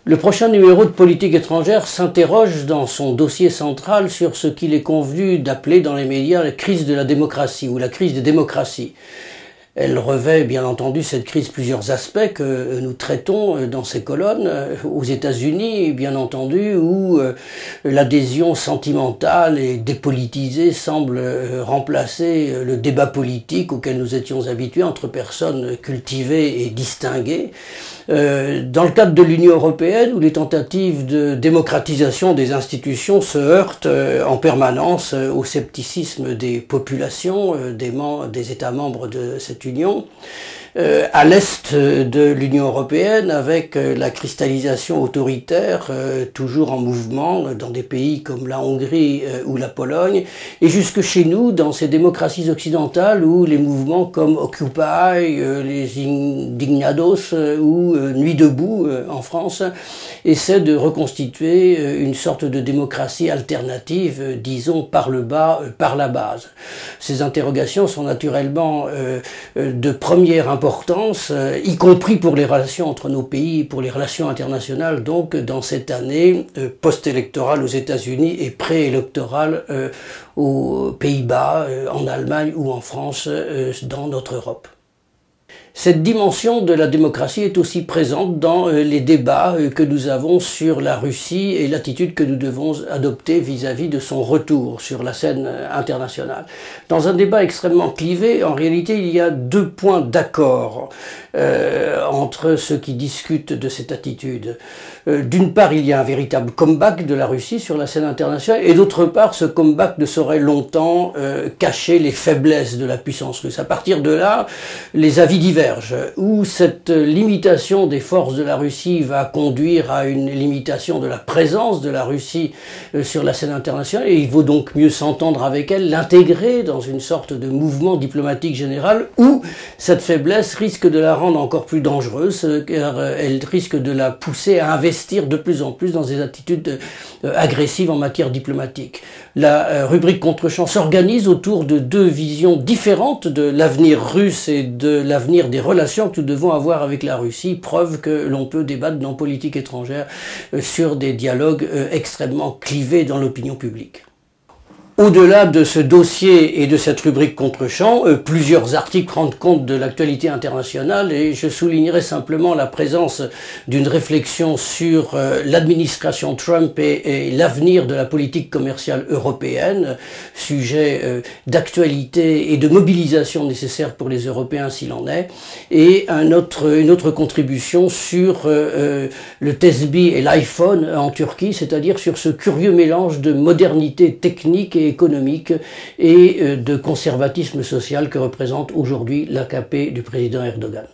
Le prochain numéro de Politique étrangère s'interroge dans son dossier central sur ce qu'il est convenu d'appeler dans les médias la crise de la démocratie ou la crise des démocraties. Elle revêt bien entendu cette crise plusieurs aspects que nous traitons dans ces colonnes. Aux États-Unis, bien entendu, où l'adhésion sentimentale et dépolitisée semble remplacer le débat politique auquel nous étions habitués entre personnes cultivées et distinguées. Dans le cadre de l'Union européenne, où les tentatives de démocratisation des institutions se heurtent en permanence au scepticisme des populations, des États membres de cette Union, à l'est de l'Union européenne, avec la cristallisation autoritaire toujours en mouvement dans des pays comme la Hongrie ou la Pologne, et jusque chez nous, dans ces démocraties occidentales où les mouvements comme Occupy, les Indignados ou Nuit debout en France essaient de reconstituer une sorte de démocratie alternative, disons par le bas, par la base. Ces interrogations sont naturellement de première importance, y compris pour les relations entre nos pays, pour les relations internationales, donc dans cette année post-électorale aux États-Unis et préélectorale aux Pays-Bas, en Allemagne ou en France, dans notre Europe. Cette dimension de la démocratie est aussi présente dans les débats que nous avons sur la Russie et l'attitude que nous devons adopter vis-à-vis de son retour sur la scène internationale. Dans un débat extrêmement clivé, en réalité, il y a deux points d'accord entre ceux qui discutent de cette attitude. D'une part, il y a un véritable comeback de la Russie sur la scène internationale, et d'autre part, ce comeback ne saurait longtemps cacher les faiblesses de la puissance russe. À partir de là, les avis divergent. Où cette limitation des forces de la Russie va conduire à une limitation de la présence de la Russie sur la scène internationale, et il vaut donc mieux s'entendre avec elle, l'intégrer dans une sorte de mouvement diplomatique général, où cette faiblesse risque de la rendre encore plus dangereuse, car elle risque de la pousser à investir de plus en plus dans des attitudes agressives en matière diplomatique. La rubrique contre-champ s'organise autour de deux visions différentes de l'avenir russe et de l'avenir des relations que nous devons avoir avec la Russie, preuve que l'on peut débattre dans politique étrangère sur des dialogues extrêmement clivés dans l'opinion publique. Au-delà de ce dossier et de cette rubrique contre-champ, plusieurs articles rendent compte de l'actualité internationale, et je soulignerai simplement la présence d'une réflexion sur l'administration Trump et l'avenir de la politique commerciale européenne, sujet d'actualité et de mobilisation nécessaire pour les Européens s'il en est, et une autre contribution sur le TESBI et l'iPhone en Turquie, c'est-à-dire sur ce curieux mélange de modernité technique et économique et de conservatisme social que représente aujourd'hui l'AKP du président Erdogan.